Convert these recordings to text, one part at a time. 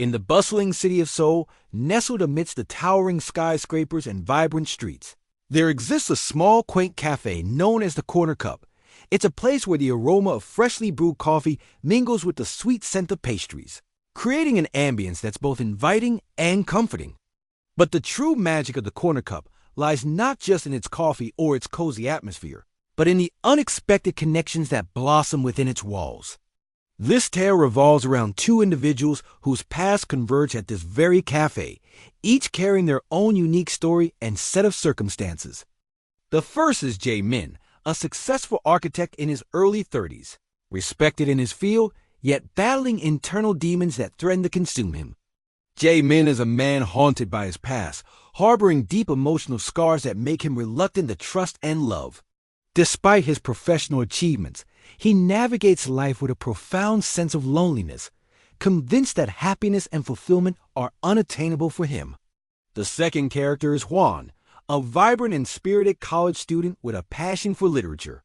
In the bustling city of Seoul, nestled amidst the towering skyscrapers and vibrant streets, there exists a small, quaint cafe known as the Corner Cup. It's a place where the aroma of freshly brewed coffee mingles with the sweet scent of pastries, creating an ambience that's both inviting and comforting. But the true magic of the Corner Cup lies not just in its coffee or its cozy atmosphere, but in the unexpected connections that blossom within its walls. This tale revolves around two individuals whose paths converge at this very cafe, each carrying their own unique story and set of circumstances. The first is Jae Min, a successful architect in his early 30s, respected in his field, yet battling internal demons that threaten to consume him. Jae Min is a man haunted by his past, harboring deep emotional scars that make him reluctant to trust and love. Despite his professional achievements, he navigates life with a profound sense of loneliness, convinced that happiness and fulfillment are unattainable for him. The second character is Hwan, a vibrant and spirited college student with a passion for literature.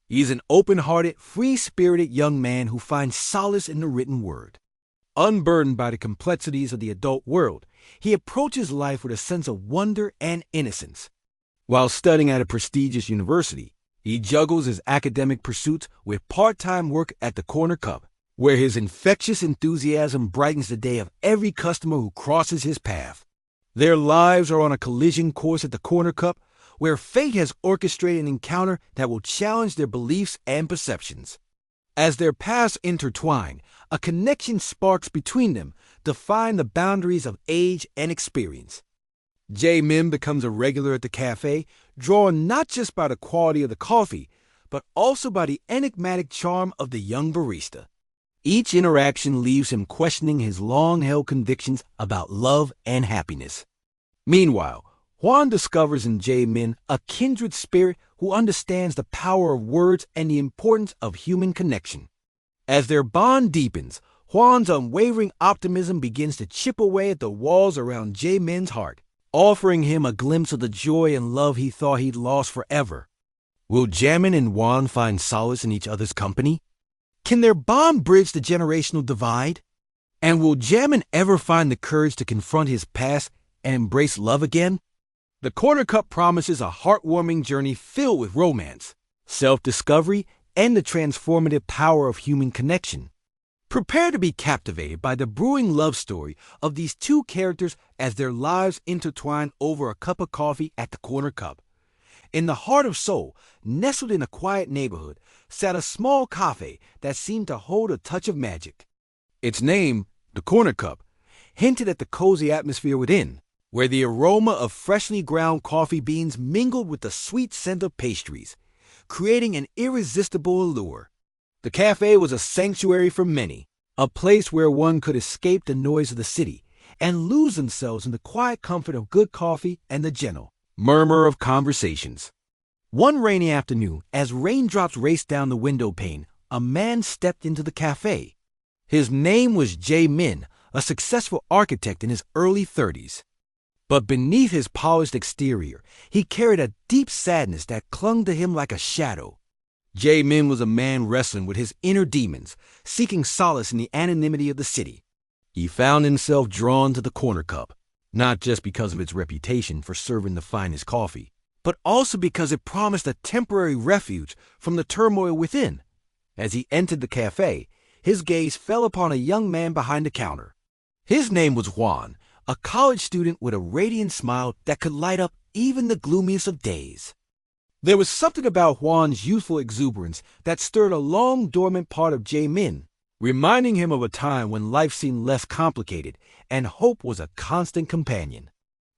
He's an open-hearted, free-spirited young man who finds solace in the written word. Unburdened by the complexities of the adult world, he approaches life with a sense of wonder and innocence. While studying at a prestigious university, he juggles his academic pursuits with part-time work at the Corner Cup, where his infectious enthusiasm brightens the day of every customer who crosses his path. Their lives are on a collision course at the Corner Cup, where fate has orchestrated an encounter that will challenge their beliefs and perceptions. As their paths intertwine, a connection sparks between them, defying the boundaries of age and experience. Jae Min becomes a regular at the cafe, drawn not just by the quality of the coffee, but also by the enigmatic charm of the young barista. Each interaction leaves him questioning his long-held convictions about love and happiness. Meanwhile, Hwan discovers in Jae Min a kindred spirit who understands the power of words and the importance of human connection. As their bond deepens, Hwan's unwavering optimism begins to chip away at the walls around Jae Min's heart, offering him a glimpse of the joy and love he thought he'd lost forever. Will Jae Min and Hwan find solace in each other's company? Can their bond bridge the generational divide? And will Jae Min ever find the courage to confront his past and embrace love again? The Corner Cup promises a heartwarming journey filled with romance, self-discovery, and the transformative power of human connection. Prepare to be captivated by the brewing love story of these two characters as their lives intertwine over a cup of coffee at the Corner Cup. In the heart of Seoul, nestled in a quiet neighborhood, sat a small cafe that seemed to hold a touch of magic. Its name, the Corner Cup, hinted at the cozy atmosphere within, where the aroma of freshly ground coffee beans mingled with the sweet scent of pastries, creating an irresistible allure. The cafe was a sanctuary for many, a place where one could escape the noise of the city and lose themselves in the quiet comfort of good coffee and the gentle murmur of conversations. One rainy afternoon, as raindrops raced down the window pane, a man stepped into the cafe. His name was Jae Min, a successful architect in his early 30s. But beneath his polished exterior, he carried a deep sadness that clung to him like a shadow. Jae Min was a man wrestling with his inner demons, seeking solace in the anonymity of the city. He found himself drawn to the Corner Cup, not just because of its reputation for serving the finest coffee, but also because it promised a temporary refuge from the turmoil within. As he entered the cafe, his gaze fell upon a young man behind the counter. His name was Hwan, a college student with a radiant smile that could light up even the gloomiest of days. There was something about Hwan's youthful exuberance that stirred a long dormant part of Jae Min, reminding him of a time when life seemed less complicated and hope was a constant companion.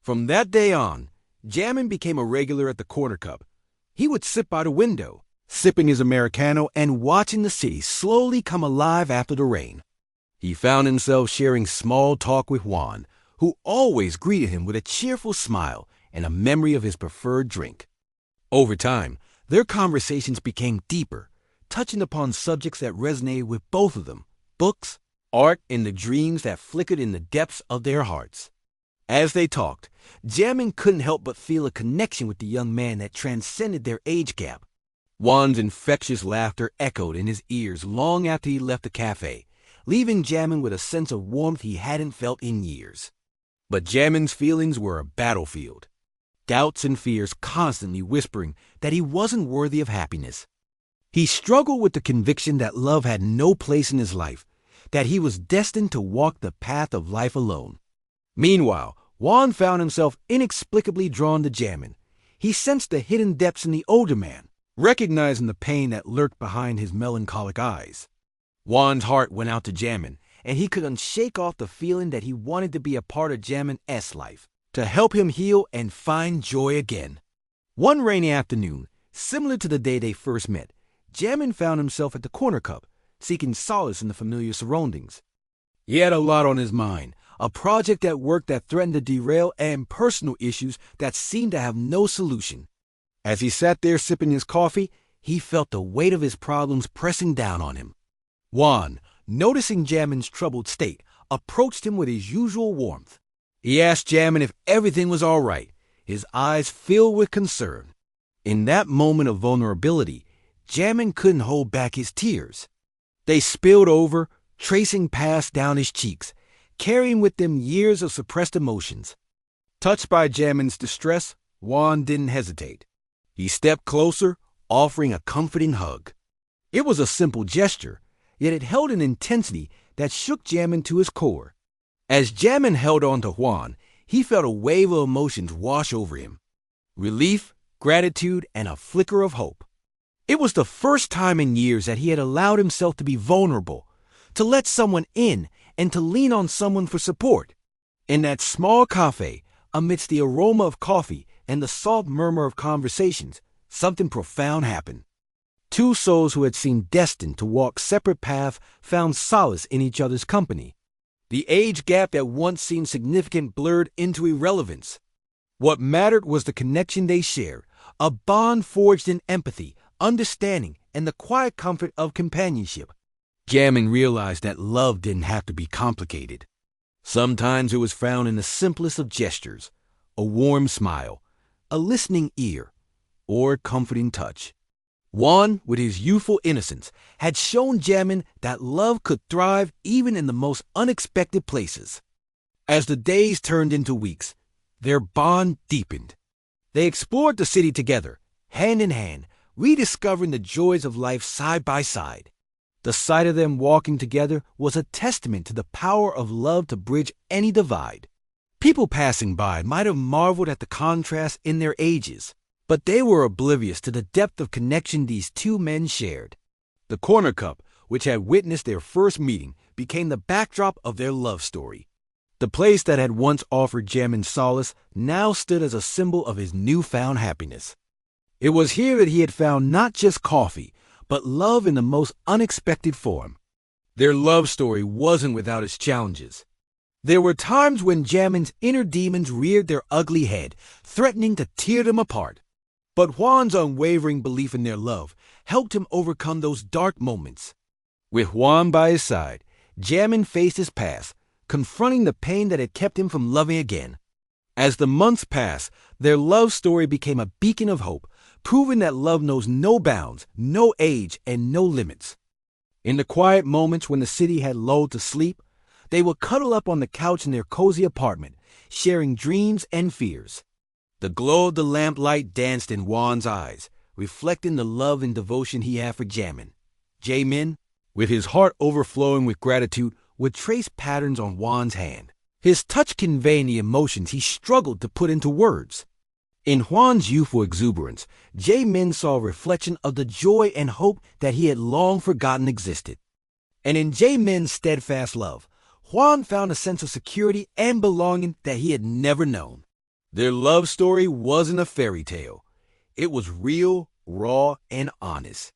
From that day on, Jae Min became a regular at the Corner Cup. He would sit by the window, sipping his Americano and watching the city slowly come alive after the rain. He found himself sharing small talk with Hwan, who always greeted him with a cheerful smile and a memory of his preferred drink. Over time, their conversations became deeper, touching upon subjects that resonated with both of them: books, art, and the dreams that flickered in the depths of their hearts. As they talked, Jae Min couldn't help but feel a connection with the young man that transcended their age gap. Hwan's infectious laughter echoed in his ears long after he left the cafe, leaving Jae Min with a sense of warmth he hadn't felt in years. But Jae Min's feelings were a battlefield. Doubts and fears constantly whispering that he wasn't worthy of happiness. He struggled with the conviction that love had no place in his life, that he was destined to walk the path of life alone. Meanwhile, Hwan found himself inexplicably drawn to Jae Min. He sensed the hidden depths in the older man, recognizing the pain that lurked behind his melancholic eyes. Hwan's heart went out to Jae Min, and he couldn't shake off the feeling that he wanted to be a part of Jae Min's life, to help him heal and find joy again. One rainy afternoon, similar to the day they first met, Jae Min found himself at the corner cup, seeking solace in the familiar surroundings. He had a lot on his mind, a project at work that threatened to derail and personal issues that seemed to have no solution. As he sat there sipping his coffee, he felt the weight of his problems pressing down on him. Hwan, noticing Jae Min's troubled state, approached him with his usual warmth. He asked Jae Min if everything was all right, his eyes filled with concern. In that moment of vulnerability, Jae Min couldn't hold back his tears. They spilled over, tracing paths down his cheeks, carrying with them years of suppressed emotions. Touched by Jae Min's distress, Hwan didn't hesitate. He stepped closer, offering a comforting hug. It was a simple gesture, yet it held an intensity that shook Jae Min to his core. As Jae Min held on to Hwan, he felt a wave of emotions wash over him. Relief, gratitude, and a flicker of hope. It was the first time in years that he had allowed himself to be vulnerable, to let someone in, and to lean on someone for support. In that small cafe, amidst the aroma of coffee and the soft murmur of conversations, something profound happened. Two souls who had seemed destined to walk separate paths found solace in each other's company. The age gap that once seemed significant blurred into irrelevance. What mattered was the connection they shared, a bond forged in empathy, understanding, and the quiet comfort of companionship. Jae Min realized that love didn't have to be complicated. Sometimes it was found in the simplest of gestures, a warm smile, a listening ear, or a comforting touch. Hwan, with his youthful innocence, had shown Jae Min that love could thrive even in the most unexpected places. As the days turned into weeks, their bond deepened. They explored the city together, hand in hand, rediscovering the joys of life side by side. The sight of them walking together was a testament to the power of love to bridge any divide. People passing by might have marveled at the contrast in their ages, but they were oblivious to the depth of connection these two men shared. The corner cup, which had witnessed their first meeting, became the backdrop of their love story. The place that had once offered Jae Min solace now stood as a symbol of his newfound happiness. It was here that he had found not just coffee, but love in the most unexpected form. Their love story wasn't without its challenges. There were times when Jae Min's inner demons reared their ugly head, threatening to tear them apart. But Hwan's unwavering belief in their love helped him overcome those dark moments. With Hwan by his side, Jae Min faced his past, confronting the pain that had kept him from loving again. As the months passed, their love story became a beacon of hope, proving that love knows no bounds, no age, and no limits. In the quiet moments when the city had lulled to sleep, they would cuddle up on the couch in their cozy apartment, sharing dreams and fears. The glow of the lamplight danced in Hwan's eyes, reflecting the love and devotion he had for Jae Min. Jae Min, with his heart overflowing with gratitude, would trace patterns on Hwan's hand, his touch conveying the emotions he struggled to put into words. In Hwan's youthful exuberance, Jae Min saw a reflection of the joy and hope that he had long forgotten existed. And in Jae Min's steadfast love, Hwan found a sense of security and belonging that he had never known. Their love story wasn't a fairy tale. It was real, raw, and honest.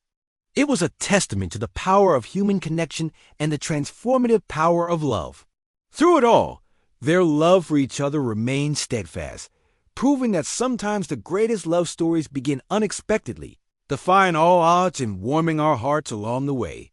It was a testament to the power of human connection and the transformative power of love. Through it all, their love for each other remained steadfast, proving that sometimes the greatest love stories begin unexpectedly, defying all odds and warming our hearts along the way.